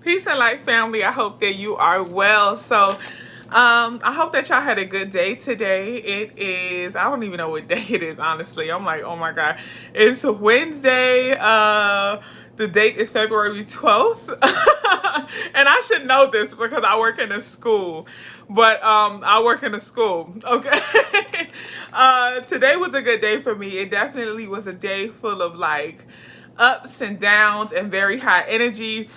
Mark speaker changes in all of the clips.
Speaker 1: Peace and light, family. I hope that you are well. I hope that y'all had a good day today. It is, I don't even know what day it is, honestly. I'm like, oh my God. It's Wednesday. The date is February 12th. And I should know this because I work in a school. But I work in a school. Okay. Today was a good day for me. It definitely was a day full of like ups and downs and very high energy.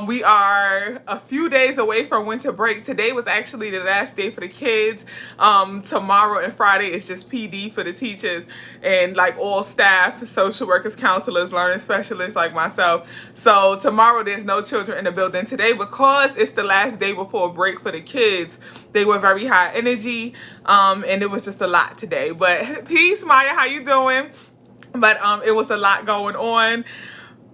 Speaker 1: We are a few days away from winter break. Today was actually the last day for the kids. Tomorrow and Friday is just PD for the teachers and like all staff, social workers, counselors, learning specialists like myself. So tomorrow there's no children in the building. Today, because it's the last day before break for the kids, they were very high energy, and it was just a lot today. But peace, Maya, how you doing? But it was a lot going on.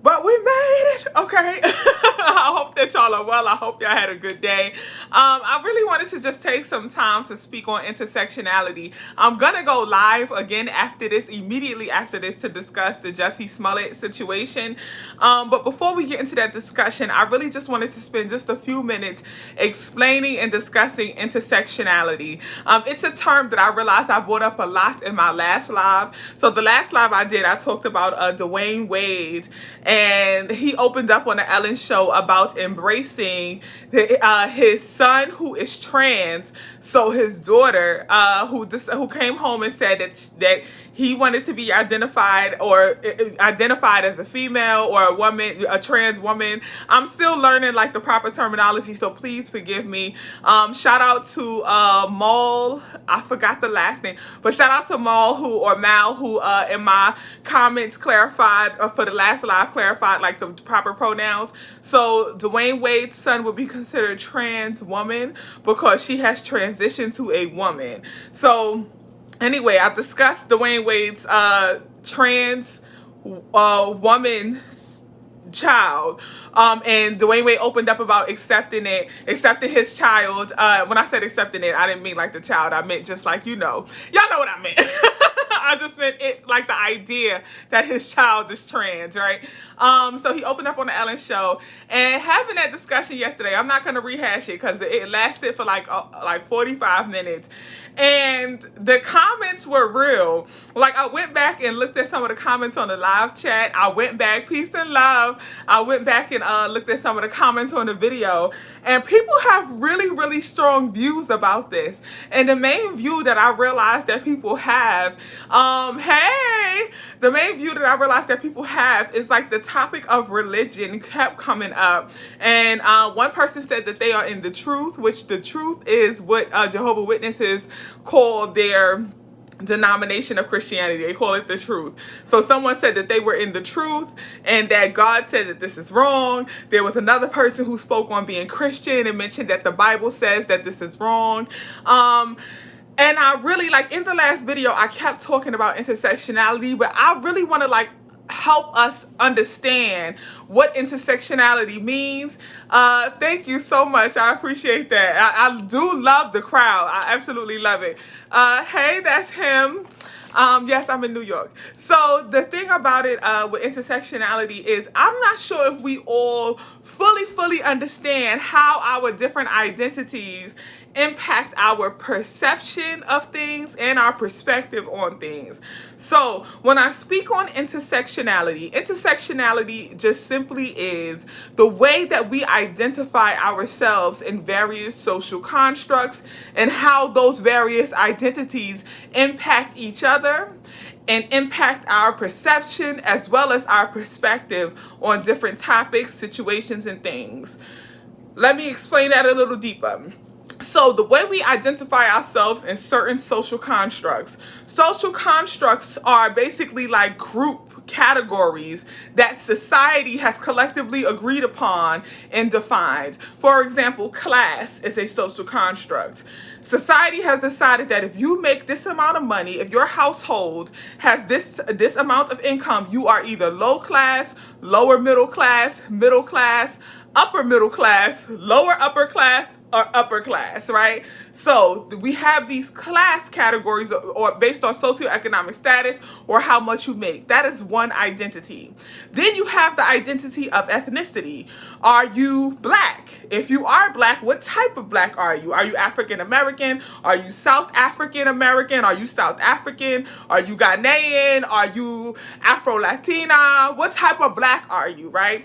Speaker 1: But we made it, okay? I hope that y'all are well. I hope y'all had a good day. I really wanted to just take some time to speak on intersectionality. I'm gonna go live again after this, immediately after this, to discuss the Jussie Smollett situation. But before we get into that discussion, I really just wanted to spend just a few minutes explaining and discussing intersectionality. It's a term that I realized I brought up a lot in my last live. So the last live I did, I talked about Dwayne Wade, and he opened up on the Ellen show about embracing his son who is trans. So his daughter, who came home and said that he wanted to be identified as a female or a woman, a trans woman. I'm still learning like the proper terminology, so please forgive me. Shout out to Mal, I forgot the last name, but shout out to Mal who in my comments clarified for the last live, clarified like the proper pronouns. So Dwayne Wade's son would be considered trans woman because she has transitioned to a woman. So anyway, I've discussed Dwayne Wade's trans woman child, and Dwayne Wade opened up about accepting his child. When I said accepting it, I didn't mean like the child. I meant just like, y'all know what I meant. I just meant it's like the idea that his child is trans, right? So he opened up on the Ellen show and having that discussion yesterday. I'm not going to rehash it because it lasted for like 45 minutes, and the comments were real. Like I went back and looked at some of the comments on the live chat. I went back, peace and love. I went back and looked at some of the comments on the video, and people have really, really strong views about this. And the main view that I realized that people have, the main view that I realized that people have is like the topic of religion kept coming up. And one person said that they are in the truth, which the truth is what Jehovah's Witnesses call their denomination of Christianity. They call it the truth. So someone said that they were in the truth and that God said that this is wrong. There was another person who spoke on being Christian and mentioned that the Bible says that this is wrong. And I really, like in the last video, I kept talking about intersectionality, but I really want to like help us understand what intersectionality means. Thank you so much. I appreciate that. I do love the crowd. I absolutely love it. Hey, that's him. Yes, I'm in New York. So the thing about it with intersectionality is I'm not sure if we all fully understand how our different identities impact our perception of things and our perspective on things. So when I speak on intersectionality just simply is the way that we identify ourselves in various social constructs and how those various identities impact each other and impact our perception as well as our perspective on different topics, situations, and things. Let me explain that a little deeper. So the way we identify ourselves in certain social constructs are basically like group categories that society has collectively agreed upon and defined. For example, class is a social construct. Society has decided that if you make this amount of money, if your household has this amount of income, you are either low class, lower middle class, upper middle class, lower upper class, or upper class, right? So we have these class categories or based on socioeconomic status or how much you make. That is one identity. Then you have the identity of ethnicity. Are you black? If you are black, what type of black are you? Are you African American? Are you South African American? Are you South African? Are you Ghanaian? Are you Afro-Latina? What type of black are you, right?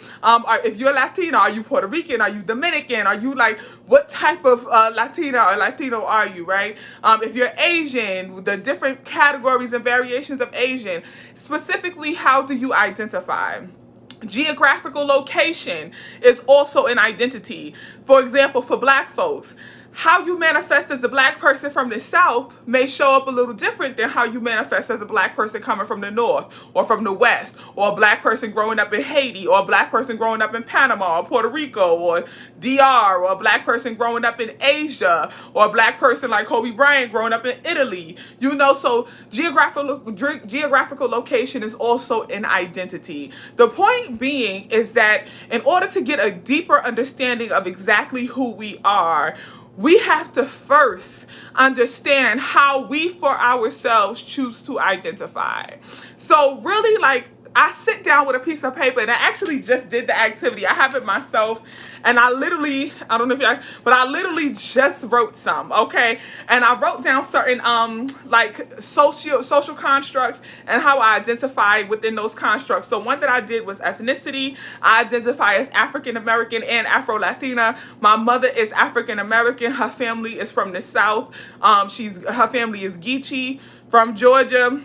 Speaker 1: If you're Latina, are you Puerto Rican? Are you Dominican? Are you like, what type of Latina or Latino are you, right? If you're Asian, the different categories and variations of Asian, specifically, how do you identify? Geographical location is also an identity. For example, for black folks, how you manifest as a black person from the South may show up a little different than how you manifest as a black person coming from the North or from the West, or a black person growing up in Haiti, or a black person growing up in Panama or Puerto Rico or DR, or a black person growing up in Asia, or a black person like Kobe Bryant growing up in Italy. You know, so geographical location is also an identity. The point being is that in order to get a deeper understanding of exactly who we are, we have to first understand how we for ourselves choose to identify. So really, like, I sit down with a piece of paper, and I actually just did the activity. I have it myself, and I literally just wrote some, okay? And I wrote down certain like social constructs and how I identify within those constructs. So one that I did was ethnicity. I identify as African American and Afro-Latina. My mother is African American. Her family is from the South. Her family is Geechee from Georgia.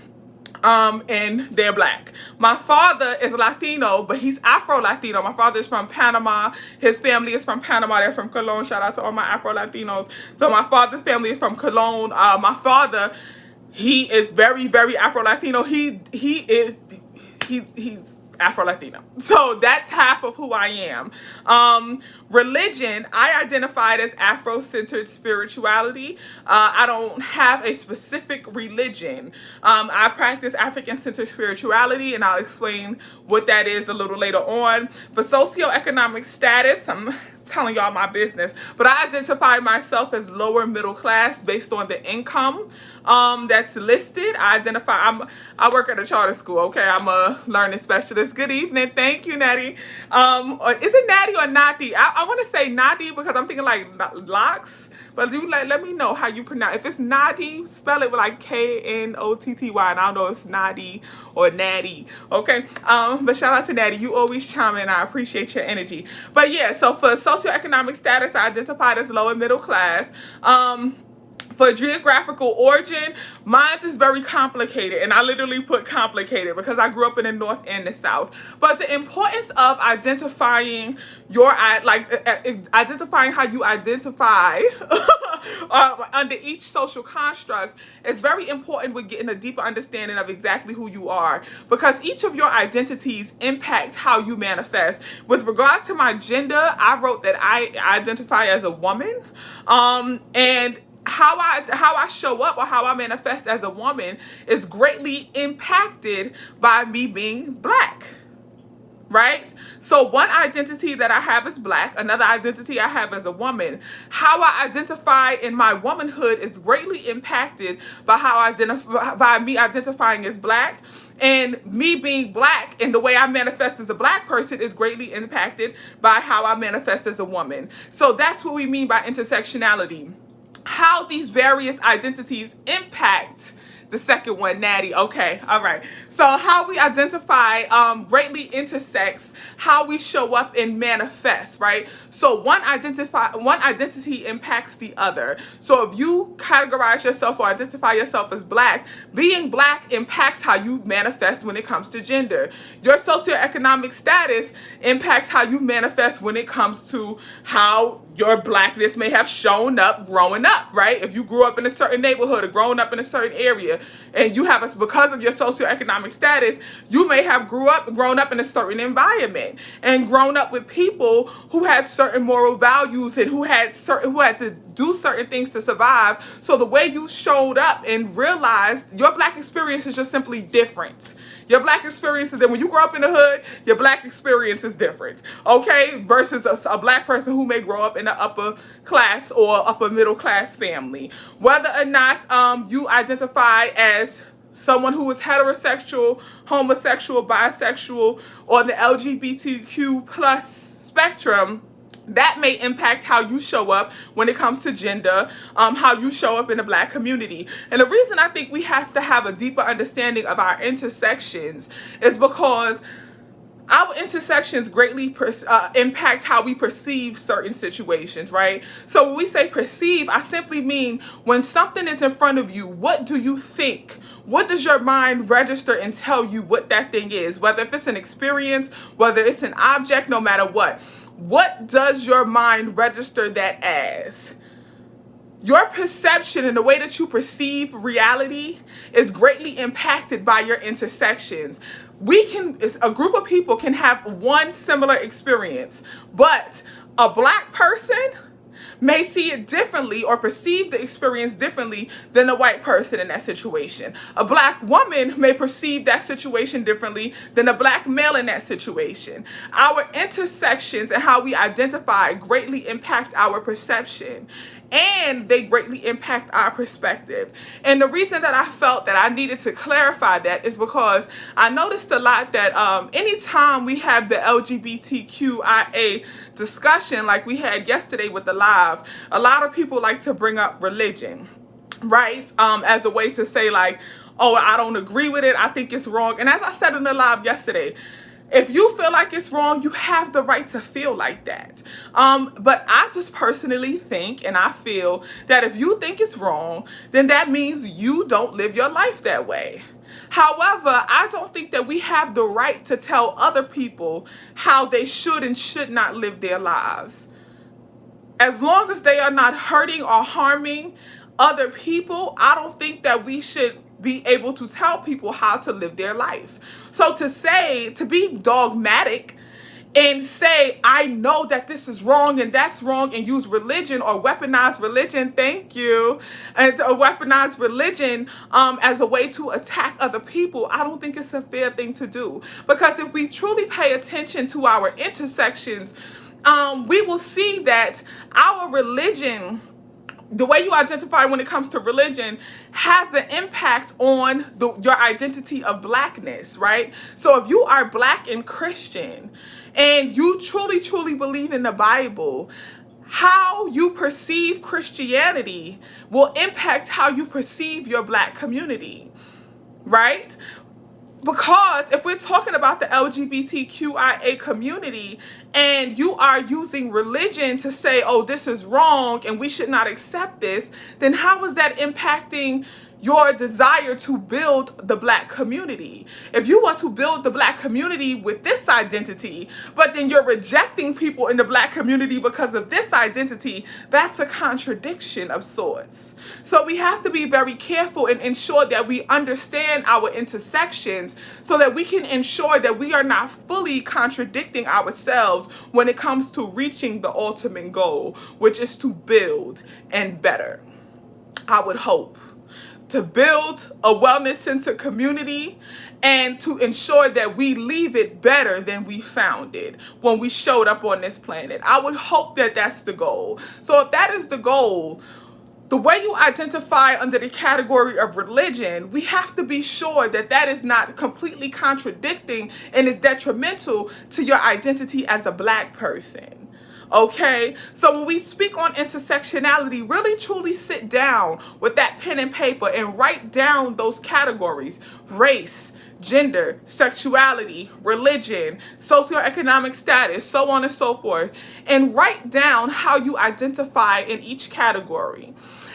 Speaker 1: And they're black. My father is Latino, but he's Afro-Latino. My father is from Panama. His family is from Panama. They're from Cologne. Shout out to all my Afro-Latinos. So my father's family is from Cologne. My father, he is very, very Afro-Latino. He's Afro-Latino. So that's half of who I am. Religion, I identified as Afro-centered spirituality. I don't have a specific religion. I practice African-centered spirituality, and I'll explain what that is a little later on. For socioeconomic status, I'm telling y'all my business, but I identify myself as lower middle class based on the income that's listed. I work at a charter school, okay? I'm a learning specialist. Good evening. Thank you, Natty. Is it Natty or Nati? I want to say Nati because I'm thinking like locks, but do let me know how you pronounce. If it's Nati, spell it with like Knotty, and I don't know if it's Nati or Natty, okay? But shout out to Natty. You always chime in. I appreciate your energy. But yeah, so for socioeconomic status, I identified as lower middle class. For geographical origin, mine is very complicated, and I literally put complicated because I grew up in the North and the South. But the importance of identifying identifying how you identify under each social construct is very important with getting a deeper understanding of exactly who you are, because each of your identities impacts how you manifest. With regard to my gender, I wrote that I identify as a woman, and how I show up or how I manifest as a woman is greatly impacted by me being black. Right? So one identity that I have is black, another identity I have as a woman. How I identify in my womanhood is greatly impacted by me identifying as black, and me being black and the way I manifest as a black person is greatly impacted by how I manifest as a woman. So that's what we mean by intersectionality. How these various identities impact the second one, Natty. Okay, all right. So how we identify greatly intersects how we show up and manifest, right? So one identity impacts the other. So if you categorize yourself or identify yourself as black, being black impacts how you manifest when it comes to gender. Your socioeconomic status impacts how you manifest when it comes to how your blackness may have shown up growing up, right? If you grew up in a certain neighborhood or growing up in a certain area, and you have because of your socioeconomic status, you may have grown up in a certain environment and grown up with people who had certain moral values and who had to do certain things to survive. So the way you showed up and realized your black experience is just simply different. Your black experience is that when you grow up in the hood, your black experience is different, okay? Versus a black person who may grow up in an upper class or upper middle class family. Whether or not you identify as someone who is heterosexual, homosexual, bisexual, or the LGBTQ plus spectrum, that may impact how you show up when it comes to gender, how you show up in the black community. And the reason I think we have to have a deeper understanding of our intersections is because our intersections greatly impact how we perceive certain situations, right? So when we say perceive, I simply mean when something is in front of you, what do you think? What does your mind register and tell you what that thing is? Whether if it's an experience, whether it's an object, no matter what. What does your mind register that as? Your perception and the way that you perceive reality is greatly impacted by your intersections. A group of people can have one similar experience, but a black person may see it differently or perceive the experience differently than a white person in that situation. A black woman may perceive that situation differently than a black male in that situation. Our intersections and how we identify greatly impact our perception, and they greatly impact our perspective. And the reason that I felt that I needed to clarify that is because I noticed a lot that anytime we have the LGBTQIA discussion like we had yesterday with the live, a lot of people like to bring up religion, right? As a way to say like, oh, I don't agree with it, I think it's wrong. And as I said in the live yesterday, if you feel like it's wrong, you have the right to feel like that. But I just personally think and I feel that if you think it's wrong, then that means you don't live your life that way. However, I don't think that we have the right to tell other people how they should and should not live their lives. As long as they are not hurting or harming other people, I don't think that we should be able to tell people how to live their life. So to be dogmatic and say, I know that this is wrong and that's wrong, and use religion or weaponize religion, thank you, and weaponize religion as a way to attack other people, I don't think it's a fair thing to do. Because if we truly pay attention to our intersections, we will see that our religion, the way you identify when it comes to religion, has an impact on your identity of blackness, right? So if you are black and Christian and you truly, truly believe in the Bible, how you perceive Christianity will impact how you perceive your black community, right? Because if we're talking about the LGBTQIA community and you are using religion to say, oh, this is wrong and we should not accept this, then how is that impacting your desire to build the black community? If you want to build the black community with this identity, but then you're rejecting people in the black community because of this identity, that's a contradiction of sorts. So we have to be very careful and ensure that we understand our intersections so that we can ensure that we are not fully contradicting ourselves when it comes to reaching the ultimate goal, which is to build and better. I would hope to build a wellness-centered community and to ensure that we leave it better than we found it when we showed up on this planet. I would hope that that's the goal. So if that is the goal, the way you identify under the category of religion, we have to be sure that that is not completely contradicting and is detrimental to your identity as a black person. Okay, so when we speak on intersectionality, really truly sit down with that pen and paper and write down those categories: race, gender, sexuality, religion, socioeconomic status, so on and so forth, and write down how you identify in each category.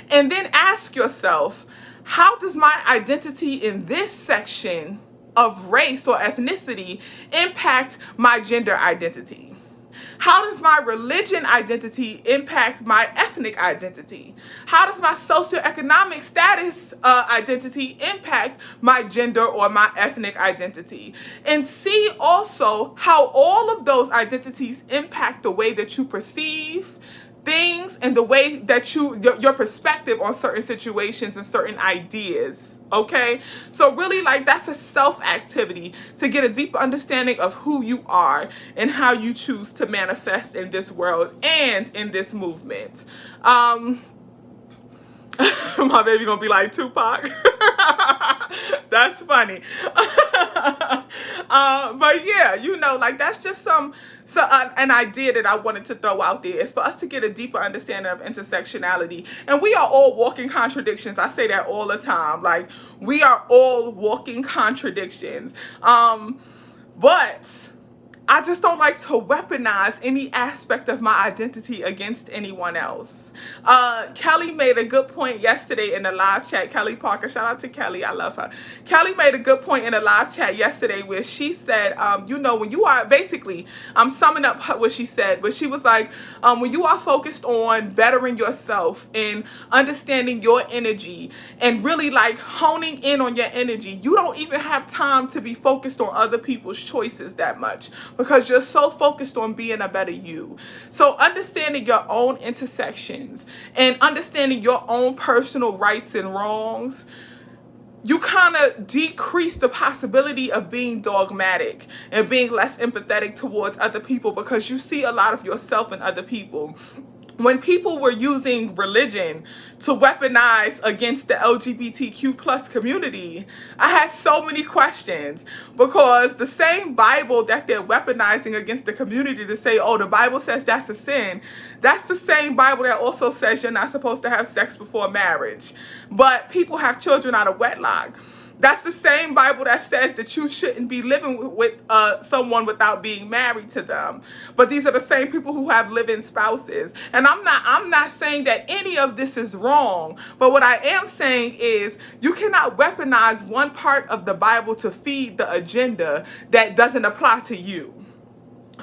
Speaker 1: And then ask yourself, how does my identity in this section of race or ethnicity impact my gender identity? How does my religion identity impact my ethnic identity? How does my socioeconomic status identity impact my gender or my ethnic identity? And see also how all of those identities impact the way that you perceive, things and the way that your perspective on certain situations and certain ideas. Okay, so really, like, that's a self activity to get a deeper understanding of who you are and how you choose to manifest in this world and in this movement. My baby gonna be like Tupac. That's funny. But yeah, like, that's just an idea that I wanted to throw out there, is for us to get a deeper understanding of intersectionality. And we are all walking contradictions. I say that all the time. Like, we are all walking contradictions. But I just don't like to weaponize any aspect of my identity against anyone else. Kelly made a good point yesterday in the live chat. Kelly Parker, shout out to Kelly. I love her. Kelly made a good point in the live chat yesterday where she said, when you are, basically, I'm summing up what she said, but she was like, when you are focused on bettering yourself and understanding your energy and really, like, honing in on your energy, you don't even have time to be focused on other people's choices that much, because you're so focused on being a better you. So understanding your own intersections and understanding your own personal rights and wrongs, you kind of decrease the possibility of being dogmatic and being less empathetic towards other people, because you see a lot of yourself in other people. When people were using religion to weaponize against the LGBTQ plus community, I had so many questions, because the same Bible that they're weaponizing against the community to say, oh, the Bible says that's a sin, that's the same Bible that also says you're not supposed to have sex before marriage, but people have children out of wedlock. That's the same Bible that says that you shouldn't be living with someone without being married to them. But these are the same people who have live-in spouses. And I'm not saying that any of this is wrong. But what I am saying is, you cannot weaponize one part of the Bible to feed the agenda that doesn't apply to you.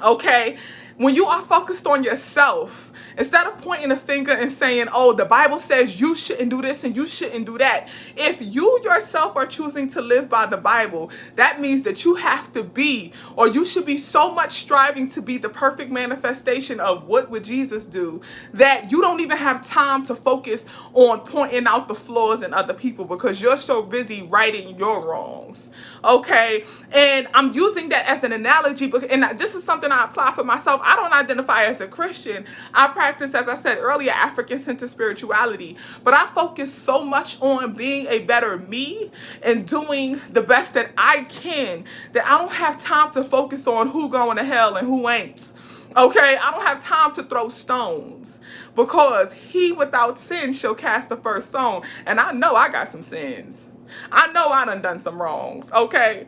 Speaker 1: Okay? When you are focused on yourself, instead of pointing a finger and saying, oh, the Bible says you shouldn't do this and you shouldn't do that, if you yourself are choosing to live by the Bible, that means that you have to be, or you should be so much striving to be the perfect manifestation of what would Jesus do, that you don't even have time to focus on pointing out the flaws in other people, because you're so busy righting your wrongs. Okay? And I'm using that as an analogy, and this is something I apply for myself. I don't identify as a Christian. I practice, as I said earlier, African-centered spirituality. But I focus so much on being a better me and doing the best that I can, that I don't have time to focus on who going to hell and who ain't. Okay? I don't have time to throw stones, because he without sin shall cast the first stone. And I know I got some sins. I know I done some wrongs. Okay?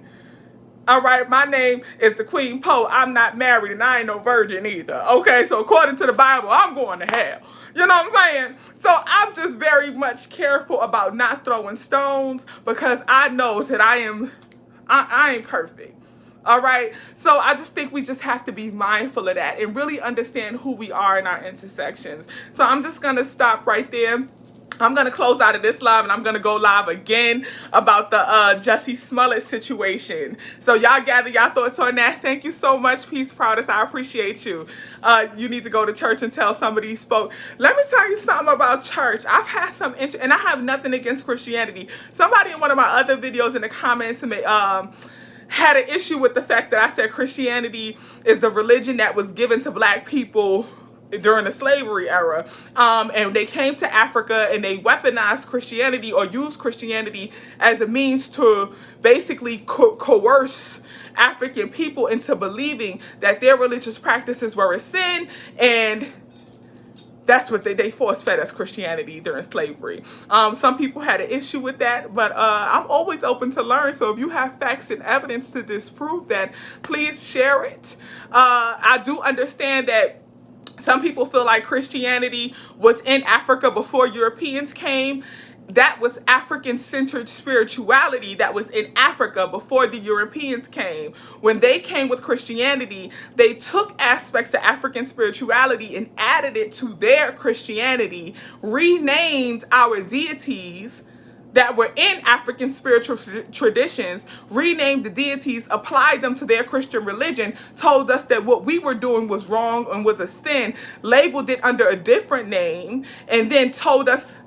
Speaker 1: All right, my name is the Queen Poe. I'm not married and I ain't no virgin either. Okay, so according to the Bible, I'm going to hell. You know what I'm saying? So I'm just very much careful about not throwing stones, because I know that I ain't perfect. All right, so I just think we just have to be mindful of that and really understand who we are in our intersections. So I'm just going to stop right there. I'm going to close out of this live, and I'm going to go live again about the Jussie Smollett situation. So y'all gather y'all thoughts on that. Thank you so much, Peace Proudest. I appreciate you. You need to go to church and tell somebody you spoke. Let me tell you something about church. I've had some and I have nothing against Christianity. Somebody in one of my other videos in the comments had an issue with the fact that I said Christianity is the religion that was given to black people during the slavery era, and they came to Africa and they weaponized Christianity, or used Christianity as a means to basically coerce African people into believing that their religious practices were a sin, and that's what they force-fed us Christianity during slavery. Some people had an issue with that, but I'm always open to learn. So if you have facts and evidence to disprove that, please share it. I do understand that some people feel like Christianity was in Africa before Europeans came. That was African-centered spirituality that was in Africa before the Europeans came. When they came with Christianity, they took aspects of African spirituality and added it to their Christianity, renamed our deities that were in African spiritual traditions, renamed the deities, applied them to their Christian religion, told us that what we were doing was wrong and was a sin, labeled it under a different name, and then told us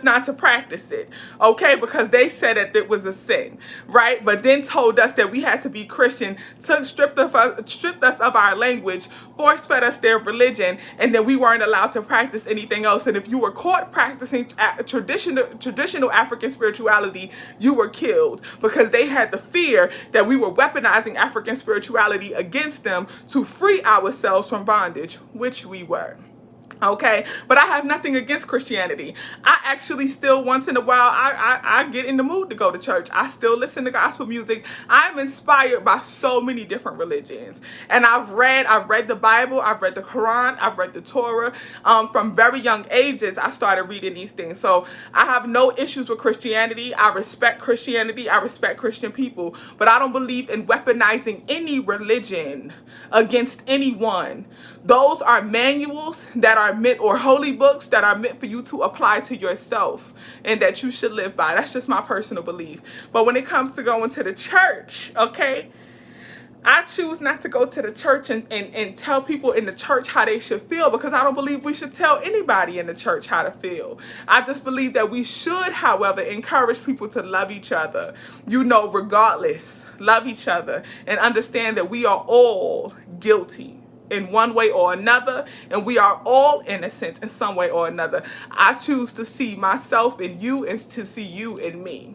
Speaker 1: not to practice it, okay, because they said that it was a sin, right? But then told us that we had to be Christian, stripped us of our language, force fed us their religion, and then we weren't allowed to practice anything else. And if you were caught practicing traditional African spirituality, you were killed, because they had the fear that we were weaponizing African spirituality against them to free ourselves from bondage, which we were. Okay, but I have nothing against Christianity. I actually still, once in a while, I get in the mood to go to church. I still listen to gospel music. I'm inspired by so many different religions, and I've read the Bible, I've read the Quran, I've read the Torah. From very young ages, I started reading these things. So I have no issues with Christianity. I respect Christianity. I respect Christian people, but I don't believe in weaponizing any religion against anyone. Those are manuals that are meant, or holy books that are meant for you to apply to yourself and that you should live by. That's just my personal belief. But when it comes to going to the church, okay, I choose not to go to the church and tell people in the church how they should feel, because I don't believe we should tell anybody in the church how to feel. I just believe that we should, however, encourage people to love each other, regardless. Love each other and understand that we are all guilty in one way or another, and we are all innocent in some way or another. I choose to see myself in you and to see you in me.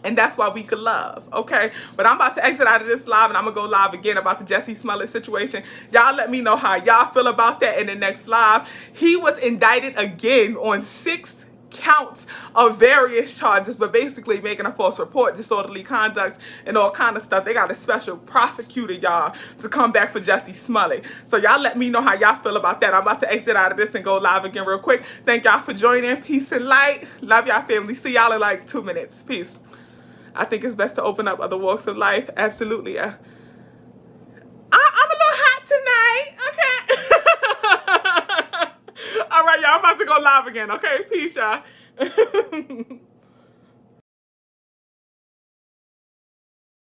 Speaker 1: And that's why we could love, okay? But I'm about to exit out of this live, and I'm going to go live again about the Jussie Smollett situation. Y'all let me know how y'all feel about that in the next live. He was indicted again on 6 counts of various charges, but basically making a false report, disorderly conduct, and all kind of stuff. They got a special prosecutor, y'all, to come back for Jussie Smollett. So y'all let me know how y'all feel about that. I'm about to exit out of this and go live again real quick. Thank y'all for joining. Peace and light. Love y'all, family. See y'all in like 2 minutes. Peace. I think it's best to open up other walks of life. Absolutely. I'm a little hot tonight. Okay. All right, y'all. I'm about to go live again. Okay. Peace, y'all.